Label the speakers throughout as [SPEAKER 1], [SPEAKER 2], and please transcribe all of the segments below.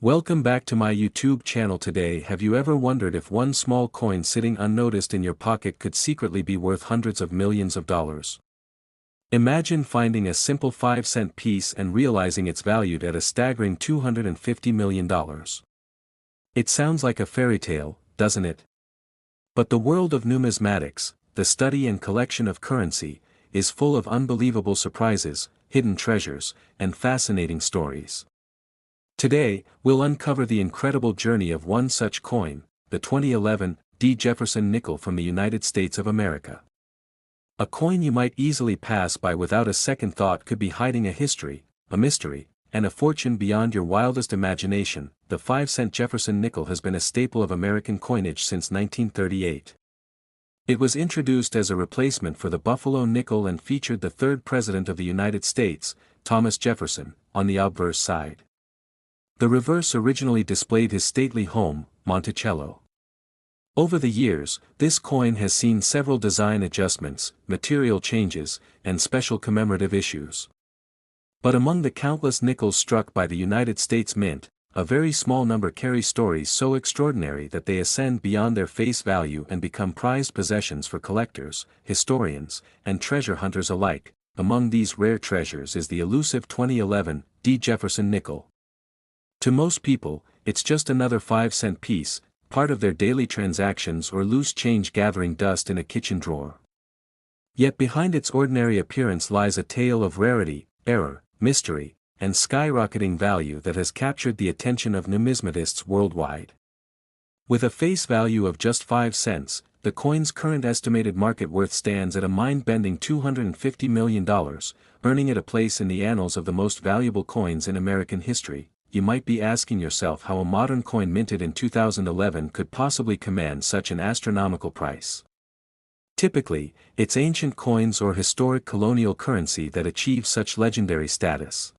[SPEAKER 1] Welcome back to my YouTube channel. Today, have you ever wondered if one small coin sitting unnoticed in your pocket could secretly be worth hundreds of millions of dollars? Imagine finding a simple 5-cent piece and realizing it's valued at a staggering $250 million. It sounds like a fairy tale, doesn't it? But the world of numismatics, the study and collection of currency, is full of unbelievable surprises, hidden treasures, and fascinating stories. Today, we'll uncover the incredible journey of one such coin, the 2011 Jefferson Nickel from the United States of America. A coin you might easily pass by without a second thought could be hiding a history, a mystery, and a fortune beyond your wildest imagination. The 5-cent Jefferson nickel has been a staple of American coinage since 1938. It was introduced as a replacement for the Buffalo nickel and featured the third president of the United States, Thomas Jefferson, on the obverse side. The reverse originally displayed his stately home, Monticello. Over the years, this coin has seen several design adjustments, material changes, and special commemorative issues. But among the countless nickels struck by the United States Mint, a very small number carry stories so extraordinary that they ascend beyond their face value and become prized possessions for collectors, historians, and treasure hunters alike. Among these rare treasures is the elusive 2011 Jefferson nickel. To most people, it's just another 5-cent piece, part of their daily transactions or loose change gathering dust in a kitchen drawer. Yet behind its ordinary appearance lies a tale of rarity, error, mystery, and skyrocketing value that has captured the attention of numismatists worldwide. With a face value of just 5 cents, the coin's current estimated market worth stands at a mind-bending $250 million, earning it a place in the annals of the most valuable coins in American history. You might be asking yourself how a modern coin minted in 2011 could possibly command such an astronomical price. Typically, it's ancient coins or historic colonial currency that achieve such legendary status.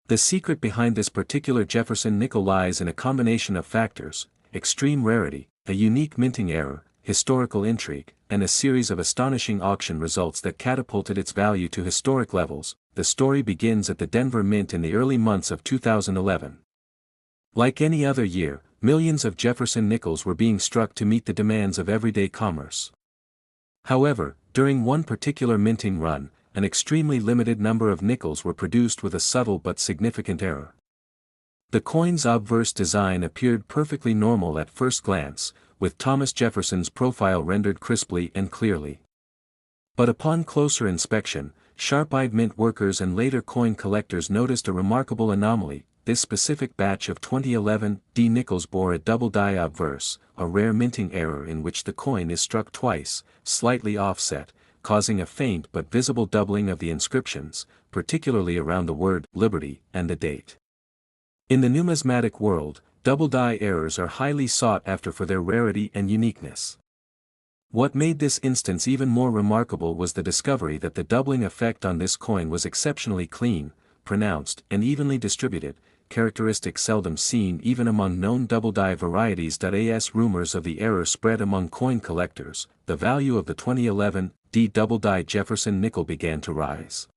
[SPEAKER 1] The secret behind this particular Jefferson nickel lies in a combination of factors: extreme rarity, a unique minting error, historical intrigue, and a series of astonishing auction results that catapulted its value to historic levels. The story begins at the Denver Mint in the early months of 2011. Like any other year, millions of Jefferson nickels were being struck to meet the demands of everyday commerce. However, during one particular minting run, an extremely limited number of nickels were produced with a subtle but significant error. The coin's obverse design appeared perfectly normal at first glance, with Thomas Jefferson's profile rendered crisply and clearly. But upon closer inspection, sharp-eyed mint workers and later coin collectors noticed a remarkable anomaly. This specific batch of 2011 nickels bore a double die obverse, a rare minting error in which the coin is struck twice, slightly offset, causing a faint but visible doubling of the inscriptions, particularly around the word "Liberty" and the date. In the numismatic world, double die errors are highly sought after for their rarity and uniqueness. What made this instance even more remarkable was the discovery that the doubling effect on this coin was exceptionally clean, pronounced, and evenly distributed, characteristics seldom seen even among known double die varieties. As rumors of the error spread among coin collectors, the value of the 2011 double die Jefferson nickel began to rise.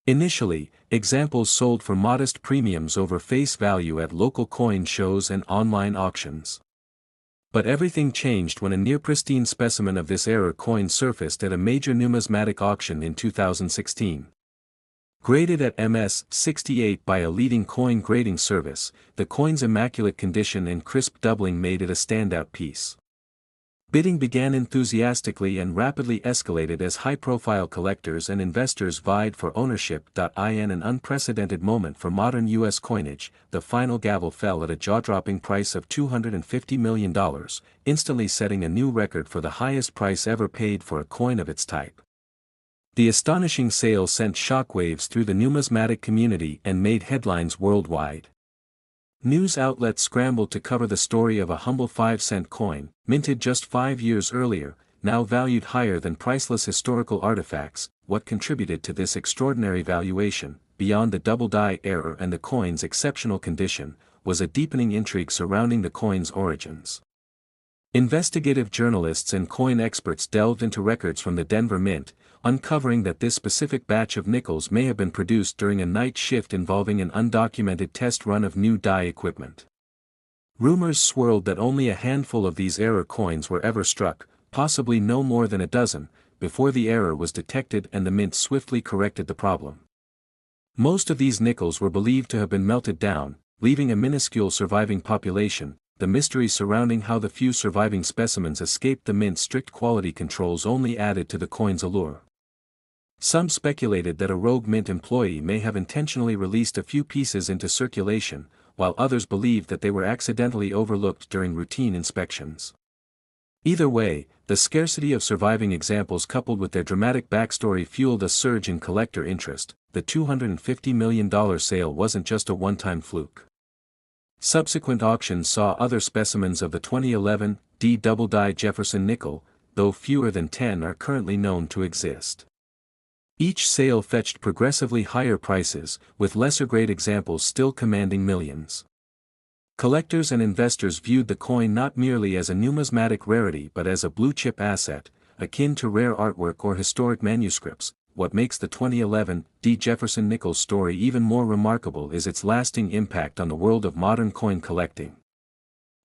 [SPEAKER 1] Initially, examples sold for modest premiums over face value at local coin shows and online auctions. But everything changed when a near-pristine specimen of this error coin surfaced at a major numismatic auction in 2016. Graded at MS-68 by a leading coin grading service, the coin's immaculate condition and crisp doubling made it a standout piece. Bidding began enthusiastically and rapidly escalated as high-profile collectors and investors vied for ownership. In an unprecedented moment for modern U.S. coinage, the final gavel fell at a jaw-dropping price of $250 million, instantly setting a new record for the highest price ever paid for a coin of its type. The astonishing sale sent shockwaves through the numismatic community and made headlines worldwide. News outlets scrambled to cover the story of a humble 5-cent coin, minted just 5 years earlier, now valued higher than priceless historical artifacts. What contributed to this extraordinary valuation, beyond the double die error and the coin's exceptional condition, was a deepening intrigue surrounding the coin's origins. Investigative journalists and coin experts delved into records from the Denver Mint, uncovering that this specific batch of nickels may have been produced during a night shift involving an undocumented test run of new die equipment. Rumors swirled that only a handful of these error coins were ever struck, possibly no more than a dozen, before the error was detected and the mint swiftly corrected the problem. Most of these nickels were believed to have been melted down, leaving a minuscule surviving population. The mystery surrounding how the few surviving specimens escaped the mint's strict quality controls only added to the coin's allure. Some speculated that a rogue mint employee may have intentionally released a few pieces into circulation, while others believed that they were accidentally overlooked during routine inspections. Either way, the scarcity of surviving examples coupled with their dramatic backstory fueled a surge in collector interest. The $250 million sale wasn't just a one-time fluke. Subsequent auctions saw other specimens of the 2011 double die Jefferson nickel, though fewer than 10 are currently known to exist. Each sale fetched progressively higher prices, with lesser-grade examples still commanding millions. Collectors and investors viewed the coin not merely as a numismatic rarity but as a blue-chip asset, akin to rare artwork or historic manuscripts. What makes the 2011 Jefferson Nickels story even more remarkable is its lasting impact on the world of modern coin collecting.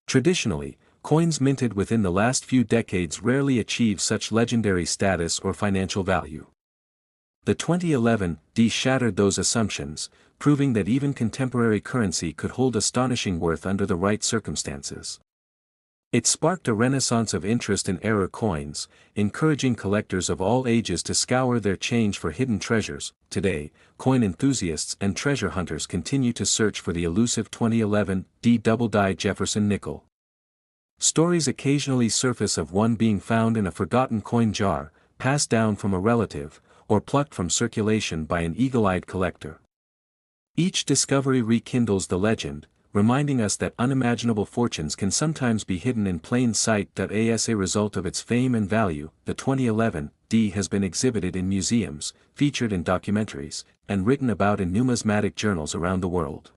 [SPEAKER 1] Traditionally, coins minted within the last few decades rarely achieve such legendary status or financial value. The 2011 shattered those assumptions, proving that even contemporary currency could hold astonishing worth under the right circumstances. It sparked a renaissance of interest in error coins, encouraging collectors of all ages to scour their change for hidden treasures. Today, coin enthusiasts and treasure hunters continue to search for the elusive 2011 double die Jefferson nickel. Stories occasionally surface of one being found in a forgotten coin jar, passed down from a relative, or plucked from circulation by an eagle-eyed collector. Each discovery rekindles the legend, reminding us that unimaginable fortunes can sometimes be hidden in plain sight. As a result of its fame and value, the 2011 has been exhibited in museums, featured in documentaries, and written about in numismatic journals around the world.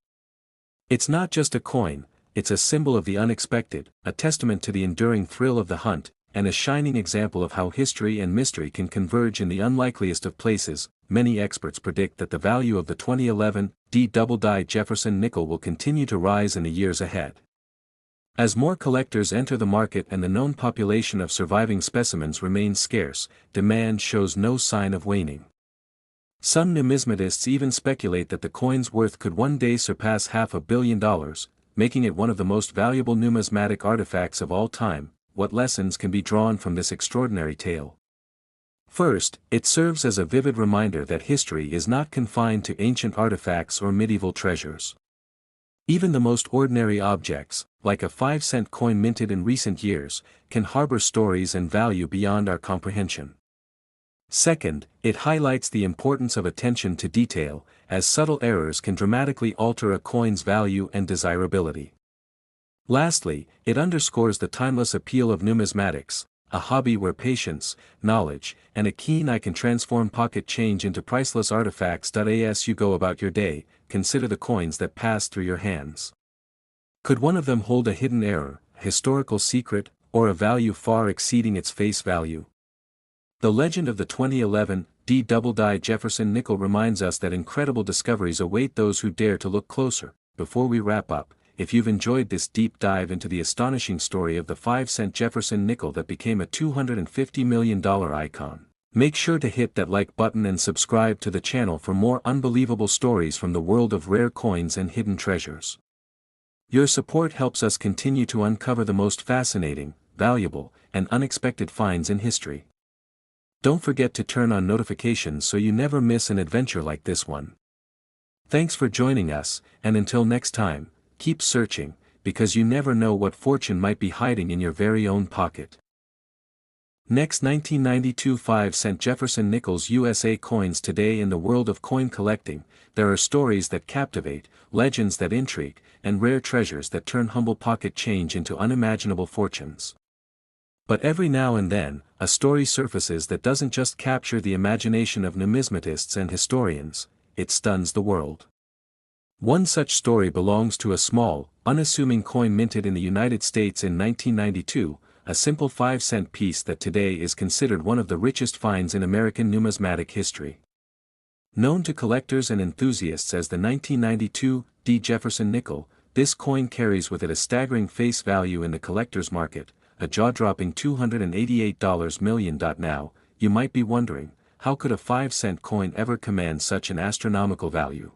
[SPEAKER 1] It's not just a coin, it's a symbol of the unexpected, a testament to the enduring thrill of the hunt, and a shining example of how history and mystery can converge in the unlikeliest of places. Many experts predict that the value of the 2011 double die Jefferson nickel will continue to rise in the years ahead. As more collectors enter the market and the known population of surviving specimens remains scarce, demand shows no sign of waning. Some numismatists even speculate that the coin's worth could one day surpass $500 million, making it one of the most valuable numismatic artifacts of all time. What lessons can be drawn from this extraordinary tale? First, it serves as a vivid reminder that history is not confined to ancient artifacts or medieval treasures. Even the most ordinary objects, like a 5-cent coin minted in recent years, can harbor stories and value beyond our comprehension. Second, it highlights the importance of attention to detail, as subtle errors can dramatically alter a coin's value and desirability. Lastly, it underscores the timeless appeal of numismatics, a hobby where patience, knowledge, and a keen eye can transform pocket change into priceless artifacts. As you go about your day, consider the coins that pass through your hands. Could one of them hold a hidden error, a historical secret, or a value far exceeding its face value? The legend of the 2011 double die Jefferson nickel reminds us that incredible discoveries await those who dare to look closer. Before we wrap up, if you've enjoyed this deep dive into the astonishing story of the 5-cent Jefferson nickel that became a $250 million icon, make sure to hit that like button and subscribe to the channel for more unbelievable stories from the world of rare coins and hidden treasures. Your support helps us continue to uncover the most fascinating, valuable, and unexpected finds in history. Don't forget to turn on notifications so you never miss an adventure like this one. Thanks for joining us, and until next time, keep searching, because you never know what fortune might be hiding in your very own pocket. Next, 1992 5-cent Jefferson Nickels USA coins. Today in the world of coin collecting, there are stories that captivate, legends that intrigue, and rare treasures that turn humble pocket change into unimaginable fortunes. But every now and then, a story surfaces that doesn't just capture the imagination of numismatists and historians, it stuns the world. One such story belongs to a small, unassuming coin minted in the United States in 1992, a simple 5-cent piece that today is considered one of the richest finds in American numismatic history. Known to collectors and enthusiasts as the 1992 D. Jefferson nickel, this coin carries with it a staggering face value in the collector's market, a jaw-dropping $288 million. Now, you might be wondering, how could a 5-cent coin ever command such an astronomical value?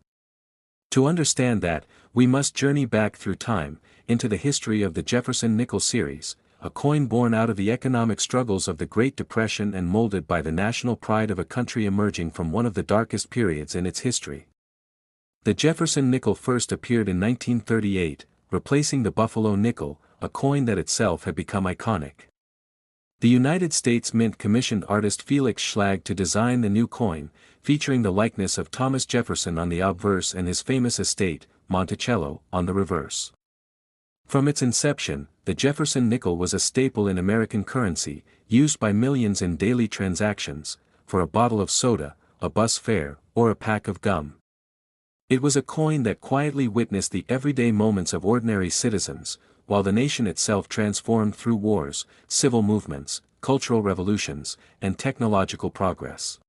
[SPEAKER 1] To understand that, we must journey back through time, into the history of the Jefferson nickel series, a coin born out of the economic struggles of the Great Depression and molded by the national pride of a country emerging from one of the darkest periods in its history. The Jefferson nickel first appeared in 1938, replacing the Buffalo nickel, a coin that itself had become iconic. The United States Mint commissioned artist Felix Schlag to design the new coin, featuring the likeness of Thomas Jefferson on the obverse and his famous estate, Monticello, on the reverse. From its inception, the Jefferson nickel was a staple in American currency, used by millions in daily transactions, for a bottle of soda, a bus fare, or a pack of gum. It was a coin that quietly witnessed the everyday moments of ordinary citizens, while the nation itself transformed through wars, civil movements, cultural revolutions, and technological progress.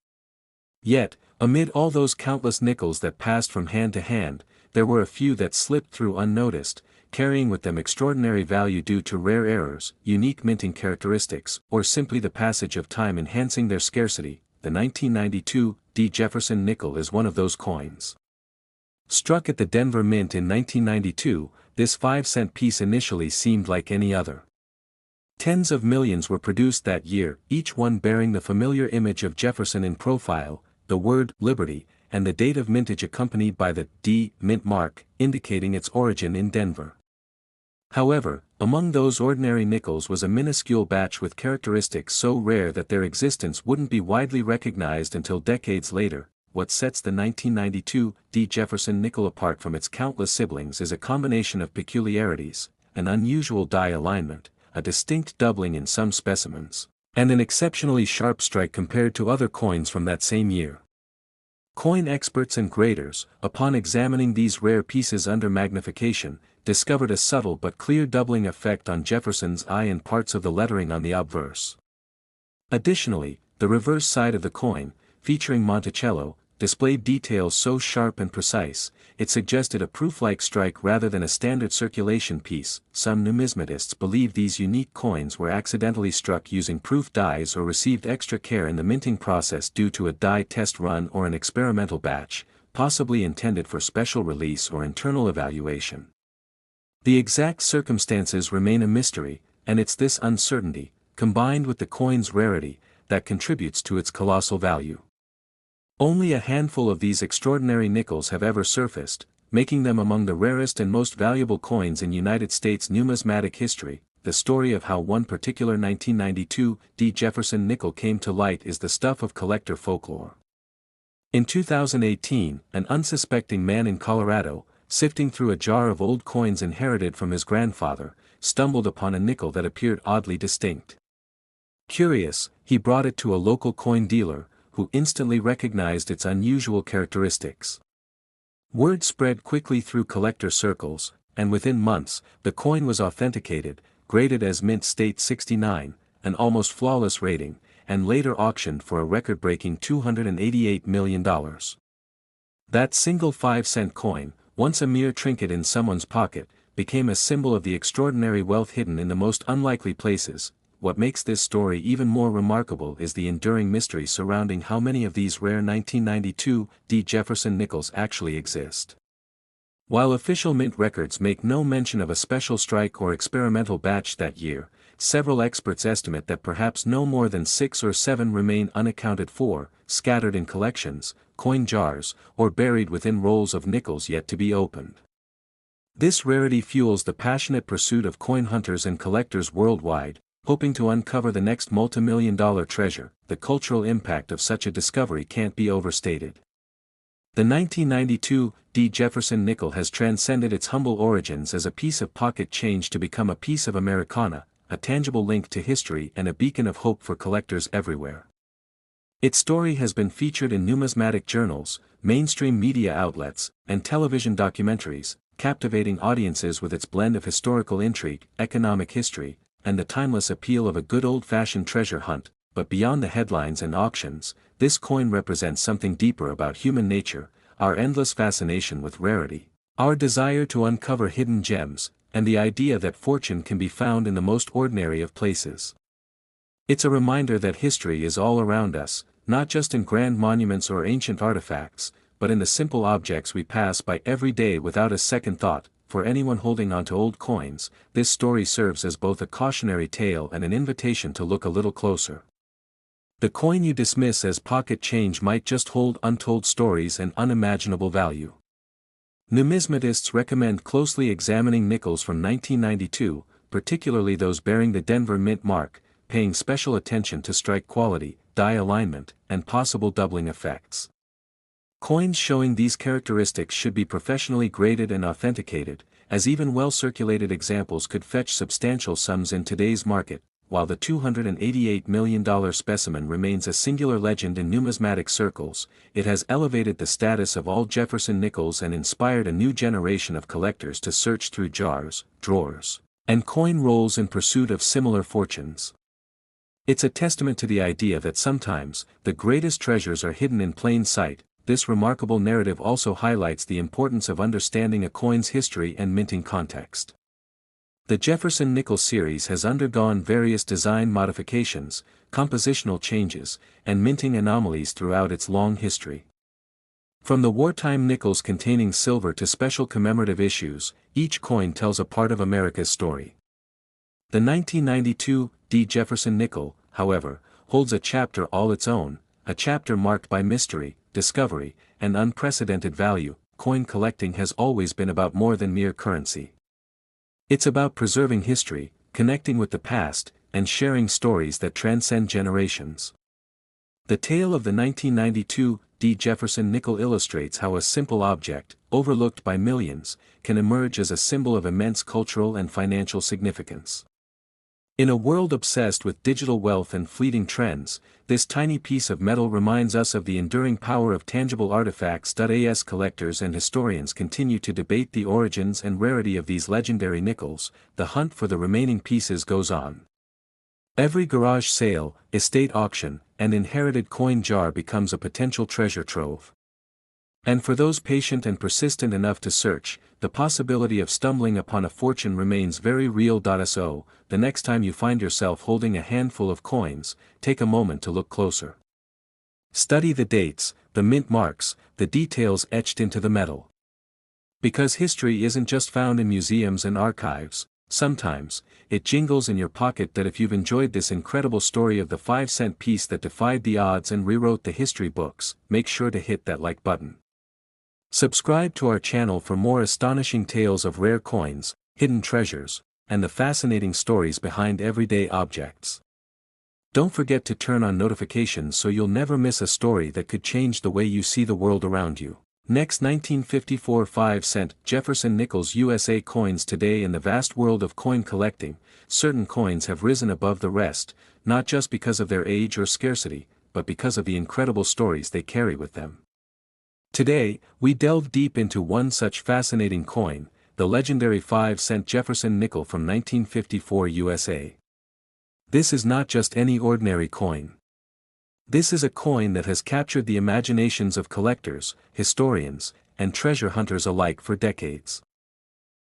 [SPEAKER 1] Yet, amid all those countless nickels that passed from hand to hand, there were a few that slipped through unnoticed, carrying with them extraordinary value due to rare errors, unique minting characteristics, or simply the passage of time enhancing their scarcity. The 1992 D. Jefferson nickel is one of those coins. Struck at the Denver Mint in 1992, this 5-cent piece initially seemed like any other. Tens of millions were produced that year, each one bearing the familiar image of Jefferson in profile, the word Liberty, and the date of mintage accompanied by the D. Mint mark, indicating its origin in Denver. However, among those ordinary nickels was a minuscule batch with characteristics so rare that their existence wouldn't be widely recognized until decades later. What sets the 1992 D. Jefferson nickel apart from its countless siblings is a combination of peculiarities, an unusual die alignment, a distinct doubling in some specimens, and an exceptionally sharp strike compared to other coins from that same year. Coin experts and graders, upon examining these rare pieces under magnification, discovered a subtle but clear doubling effect on Jefferson's eye and parts of the lettering on the obverse. Additionally, the reverse side of the coin, featuring Monticello, displayed details so sharp and precise, it suggested a proof-like strike rather than a standard circulation piece. Some numismatists believe these unique coins were accidentally struck using proof dies or received extra care in the minting process due to a die test run or an experimental batch, possibly intended for special release or internal evaluation. The exact circumstances remain a mystery, and it's this uncertainty, combined with the coin's rarity, that contributes to its colossal value. Only a handful of these extraordinary nickels have ever surfaced, making them among the rarest and most valuable coins in United States numismatic history. The story of how one particular 1992 D. Jefferson nickel came to light is the stuff of collector folklore. In 2018, an unsuspecting man in Colorado, sifting through a jar of old coins inherited from his grandfather, stumbled upon a nickel that appeared oddly distinct. Curious, he brought it to a local coin dealer, who instantly recognized its unusual characteristics. Word spread quickly through collector circles, and within months, the coin was authenticated, graded as Mint State 69, an almost flawless rating, and later auctioned for a record-breaking $288 million. That single 5-cent coin, once a mere trinket in someone's pocket, became a symbol of the extraordinary wealth hidden in the most unlikely places. What makes this story even more remarkable is the enduring mystery surrounding how many of these rare 1992 D. Jefferson nickels actually exist. While official mint records make no mention of a special strike or experimental batch that year, several experts estimate that perhaps no more than 6 or 7 remain unaccounted for, scattered in collections, coin jars, or buried within rolls of nickels yet to be opened. This rarity fuels the passionate pursuit of coin hunters and collectors worldwide, hoping to uncover the next multi-million-dollar treasure. The cultural impact of such a discovery can't be overstated. The 1992 D. Jefferson nickel has transcended its humble origins as a piece of pocket change to become a piece of Americana, a tangible link to history and a beacon of hope for collectors everywhere. Its story has been featured in numismatic journals, mainstream media outlets, and television documentaries, captivating audiences with its blend of historical intrigue, economic history, and the timeless appeal of a good old-fashioned treasure hunt, but beyond the headlines and auctions, this coin represents something deeper about human nature, our endless fascination with rarity, our desire to uncover hidden gems, and the idea that fortune can be found in the most ordinary of places. It's a reminder that history is all around us, not just in grand monuments or ancient artifacts, but in the simple objects we pass by every day without a second thought. For anyone holding onto old coins, this story serves as both a cautionary tale and an invitation to look a little closer. The coin you dismiss as pocket change might just hold untold stories and unimaginable value. Numismatists recommend closely examining nickels from 1992, particularly those bearing the Denver Mint mark, paying special attention to strike quality, die alignment, and possible doubling effects. Coins showing these characteristics should be professionally graded and authenticated, as even well-circulated examples could fetch substantial sums in today's market. While the $288 million specimen remains a singular legend in numismatic circles, it has elevated the status of all Jefferson Nickels and inspired a new generation of collectors to search through jars, drawers, and coin rolls in pursuit of similar fortunes. It's a testament to the idea that sometimes, the greatest treasures are hidden in plain sight. This remarkable narrative also highlights the importance of understanding a coin's history and minting context. The Jefferson Nickels series has undergone various design modifications, compositional changes, and minting anomalies throughout its long history. From the wartime nickels containing silver to special commemorative issues, each coin tells a part of America's story. The 1992 D. Jefferson Nickel, however, holds a chapter all its own, a chapter marked by mystery, discovery, and unprecedented value. Coin collecting has always been about more than mere currency. It's about preserving history, connecting with the past, and sharing stories that transcend generations. The tale of the 1992 D. Jefferson Nickel illustrates how a simple object, overlooked by millions, can emerge as a symbol of immense cultural and financial significance. In a world obsessed with digital wealth and fleeting trends, this tiny piece of metal reminds us of the enduring power of tangible artifacts. As collectors and historians continue to debate the origins and rarity of these legendary nickels, the hunt for the remaining pieces goes on. Every garage sale, estate auction, and inherited coin jar becomes a potential treasure trove. And for those patient and persistent enough to search, the possibility of stumbling upon a fortune remains very real. So, the next time you find yourself holding a handful of coins, take a moment to look closer. Study the dates, the mint marks, the details etched into the metal. Because history isn't just found in museums and archives, sometimes, it jingles in your pocket. If you've enjoyed this incredible story of the 5-cent piece that defied the odds and rewrote the history books, make sure to hit that like button. Subscribe to our channel for more astonishing tales of rare coins, hidden treasures, and the fascinating stories behind everyday objects. Don't forget to turn on notifications so you'll never miss a story that could change the way you see the world around you. Next, 1954 5-cent Jefferson Nickels USA coins. Today, in the vast world of coin collecting, certain coins have risen above the rest, not just because of their age or scarcity, but because of the incredible stories they carry with them. Today, we delve deep into one such fascinating coin, the legendary 5-cent Jefferson Nickel from 1954 USA. This is not just any ordinary coin. This is a coin that has captured the imaginations of collectors, historians, and treasure hunters alike for decades.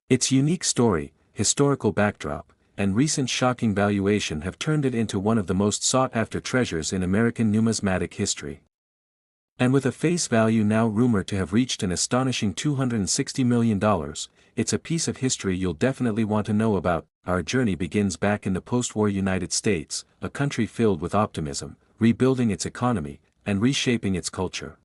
[SPEAKER 1] Its unique story, historical backdrop, and recent shocking valuation have turned it into one of the most sought-after treasures in American numismatic history. And with a face value now rumored to have reached an astonishing $260 million, it's a piece of history you'll definitely want to know about. Our journey begins back in the post-war United States, a country filled with optimism, rebuilding its economy, and reshaping its culture.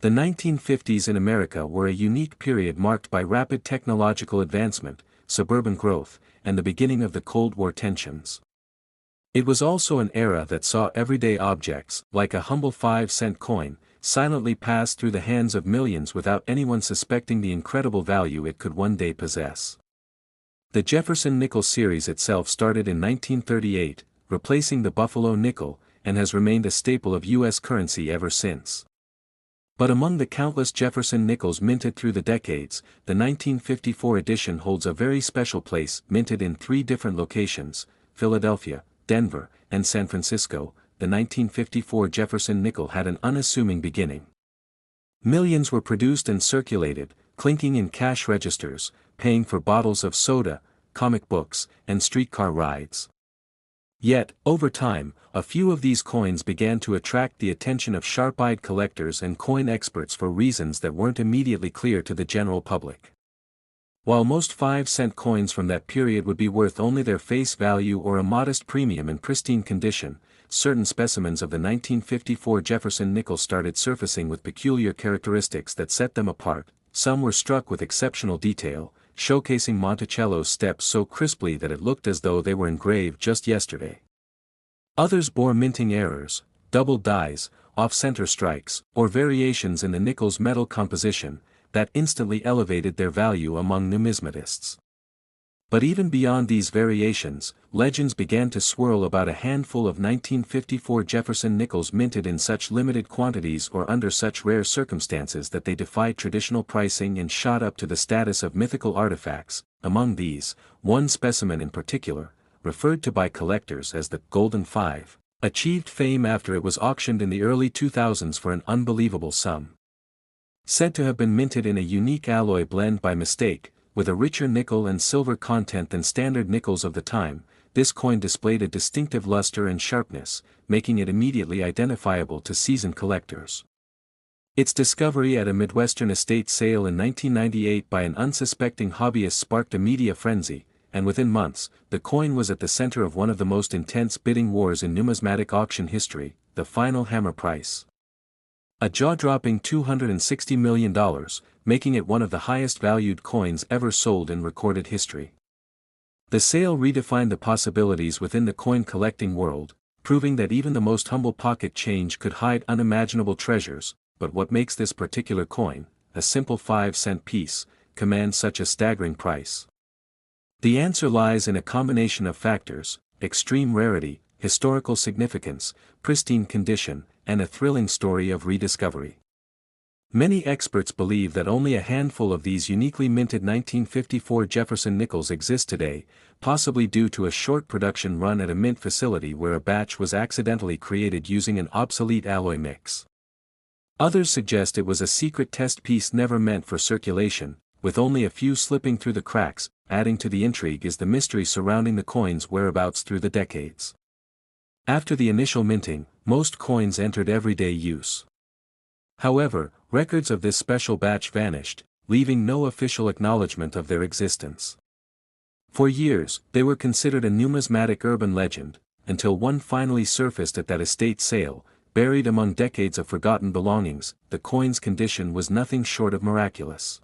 [SPEAKER 1] The 1950s in America were a unique period marked by rapid technological advancement, suburban growth, and the beginning of the Cold War tensions. It was also an era that saw everyday objects, like a humble 5-cent coin, silently pass through the hands of millions without anyone suspecting the incredible value it could one day possess. The Jefferson Nickel series itself started in 1938, replacing the Buffalo nickel, and has remained a staple of U.S. currency ever since. But among the countless Jefferson Nickels minted through the decades, the 1954 edition holds a very special place. Minted in 3 different locations, Philadelphia, Denver, and San Francisco, the 1954 Jefferson nickel had an unassuming beginning. Millions were produced and circulated, clinking in cash registers, paying for bottles of soda, comic books, and streetcar rides. Yet, over time, a few of these coins began to attract the attention of sharp-eyed collectors and coin experts for reasons that weren't immediately clear to the general public. While most 5-cent coins from that period would be worth only their face value or a modest premium in pristine condition, certain specimens of the 1954 Jefferson nickel started surfacing with peculiar characteristics that set them apart. Some were struck with exceptional detail, showcasing Monticello's steps so crisply that it looked as though they were engraved just yesterday. Others bore minting errors, doubled dies, off-center strikes, or variations in the nickel's metal composition, that instantly elevated their value among numismatists. But even beyond these variations, legends began to swirl about a handful of 1954 Jefferson nickels minted in such limited quantities or under such rare circumstances that they defied traditional pricing and shot up to the status of mythical artifacts. Among these, one specimen in particular, referred to by collectors as the Golden Five, achieved fame after it was auctioned in the early 2000s for an unbelievable sum. Said to have been minted in a unique alloy blend by mistake, with a richer nickel and silver content than standard nickels of the time, this coin displayed a distinctive luster and sharpness, making it immediately identifiable to seasoned collectors. Its discovery at a Midwestern estate sale in 1998 by an unsuspecting hobbyist sparked a media frenzy, and within months, the coin was at the center of one of the most intense bidding wars in numismatic auction history, the final hammer price. A jaw-dropping $260 million, making it one of the highest-valued coins ever sold in recorded history. The sale redefined the possibilities within the coin-collecting world, proving that even the most humble pocket change could hide unimaginable treasures. But what makes this particular coin, a simple 5-cent piece, command such a staggering price? The answer lies in a combination of factors: extreme rarity, historical significance, pristine condition, and a thrilling story of rediscovery. Many experts believe that only a handful of these uniquely minted 1954 Jefferson nickels exist today, possibly due to a short production run at a mint facility where a batch was accidentally created using an obsolete alloy mix. Others suggest it was a secret test piece never meant for circulation, with only a few slipping through the cracks. Adding to the intrigue is the mystery surrounding the coin's whereabouts through the decades. After the initial minting, most coins entered everyday use. However, records of this special batch vanished, leaving no official acknowledgement of their existence. For years, they were considered a numismatic urban legend, until one finally surfaced at that estate sale. Buried among decades of forgotten belongings, the coin's condition was nothing short of miraculous.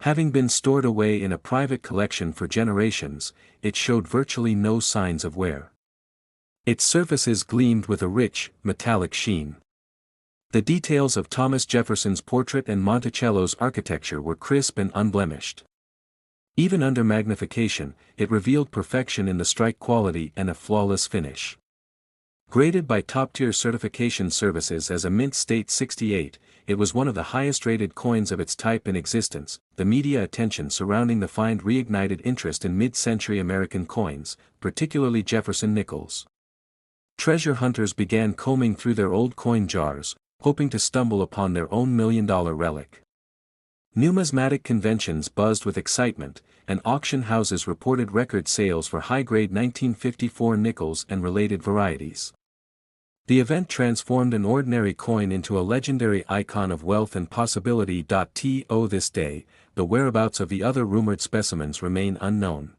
[SPEAKER 1] Having been stored away in a private collection for generations, it showed virtually no signs of wear. Its surfaces gleamed with a rich, metallic sheen. The details of Thomas Jefferson's portrait and Monticello's architecture were crisp and unblemished. Even under magnification, it revealed perfection in the strike quality and a flawless finish. Graded by top-tier certification services as a Mint State 68, it was one of the highest-rated coins of its type in existence. The media attention surrounding the find reignited interest in mid-century American coins, particularly Jefferson nickels. Treasure hunters began combing through their old coin jars, hoping to stumble upon their own million-dollar relic. Numismatic conventions buzzed with excitement, and auction houses reported record sales for high-grade 1954 nickels and related varieties. The event transformed an ordinary coin into a legendary icon of wealth and possibility. To this day, the whereabouts of the other rumored specimens remain unknown.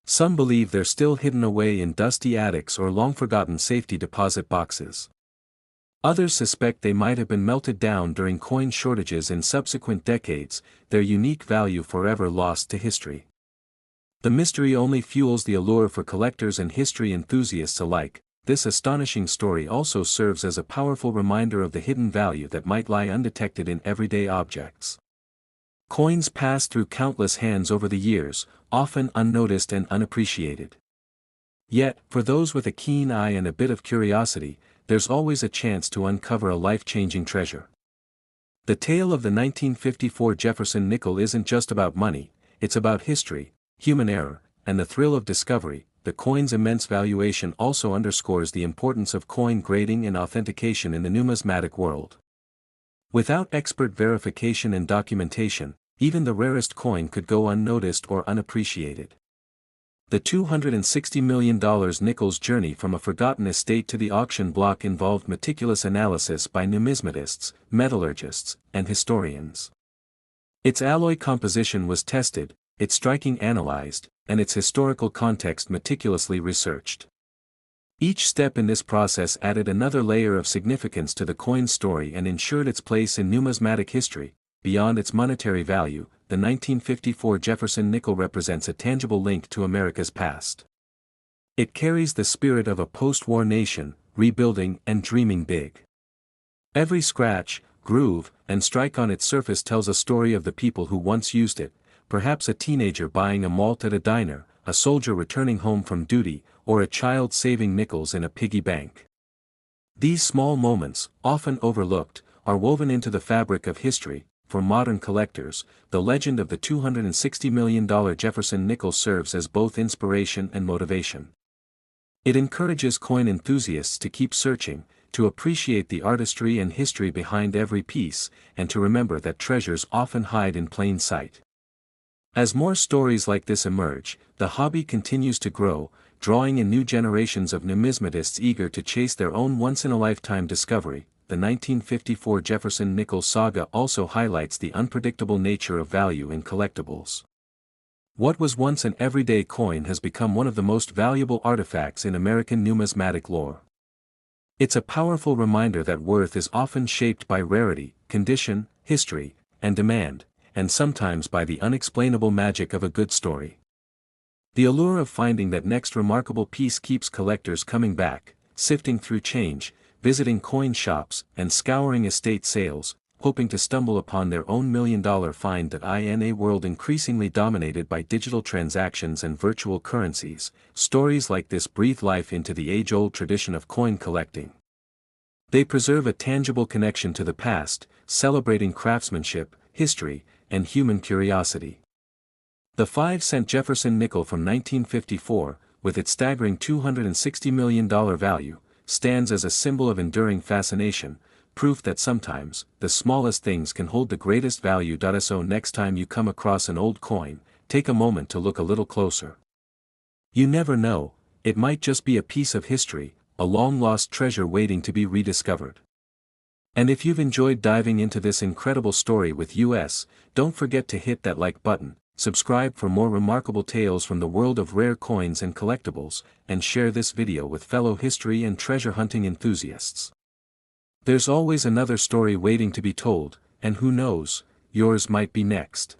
[SPEAKER 1] Some believe they're still hidden away in dusty attics or long-forgotten safety deposit boxes. Others suspect they might have been melted down during coin shortages in subsequent decades, their unique value forever lost to history. The mystery only fuels the allure for collectors and history enthusiasts alike. This astonishing story also serves as a powerful reminder of the hidden value that might lie undetected in everyday objects. Coins pass through countless hands over the years, often unnoticed and unappreciated. Yet, for those with a keen eye and a bit of curiosity, there's always a chance to uncover a life-changing treasure. The tale of the 1954 Jefferson nickel isn't just about money, it's about history, human error, and the thrill of discovery. the coin's immense valuation also underscores the importance of coin grading and authentication in the numismatic world. Without expert verification and documentation, even the rarest coin could go unnoticed or unappreciated. The $260 million Nickels journey from a forgotten estate to the auction block involved meticulous analysis by numismatists, metallurgists, and historians. Its alloy composition was tested, its striking analyzed, and its historical context meticulously researched. Each step in this process added another layer of significance to the coin's story and ensured its place in numismatic history. Beyond its monetary value, the 1954 Jefferson nickel represents a tangible link to America's past. It carries the spirit of a post-war nation, rebuilding and dreaming big. Every scratch, groove, and strike on its surface tells a story of the people who once used it, perhaps a teenager buying a malt at a diner, a soldier returning home from duty, or a child saving nickels in a piggy bank. These small moments, often overlooked, are woven into the fabric of history. For modern collectors, the legend of the $260 million Jefferson Nickels serves as both inspiration and motivation. It encourages coin enthusiasts to keep searching, to appreciate the artistry and history behind every piece, and to remember that treasures often hide in plain sight. As more stories like this emerge, the hobby continues to grow, drawing in new generations of numismatists eager to chase their own once-in-a-lifetime discovery. The 1954 Jefferson Nickels saga also highlights the unpredictable nature of value in collectibles. What was once an everyday coin has become one of the most valuable artifacts in American numismatic lore. It's a powerful reminder that worth is often shaped by rarity, condition, history, and demand, and sometimes by the unexplainable magic of a good story. The allure of finding that next remarkable piece keeps collectors coming back, sifting through change, visiting coin shops, and scouring estate sales, hoping to stumble upon their own million-dollar find. That in a world increasingly dominated by digital transactions and virtual currencies, stories like this breathe life into the age-old tradition of coin collecting. They preserve a tangible connection to the past, celebrating craftsmanship, history, and human curiosity. The 5-cent Jefferson nickel from 1954, with its staggering $260 million value, stands as a symbol of enduring fascination, proof that sometimes, the smallest things can hold the greatest value. So next time you come across an old coin, take a moment to look a little closer. You never know, it might just be a piece of history, a long-lost treasure waiting to be rediscovered. And if you've enjoyed diving into this incredible story with us, don't forget to hit that like button, subscribe for more remarkable tales from the world of rare coins and collectibles, and share this video with fellow history and treasure hunting enthusiasts. There's always another story waiting to be told, and who knows, yours might be next.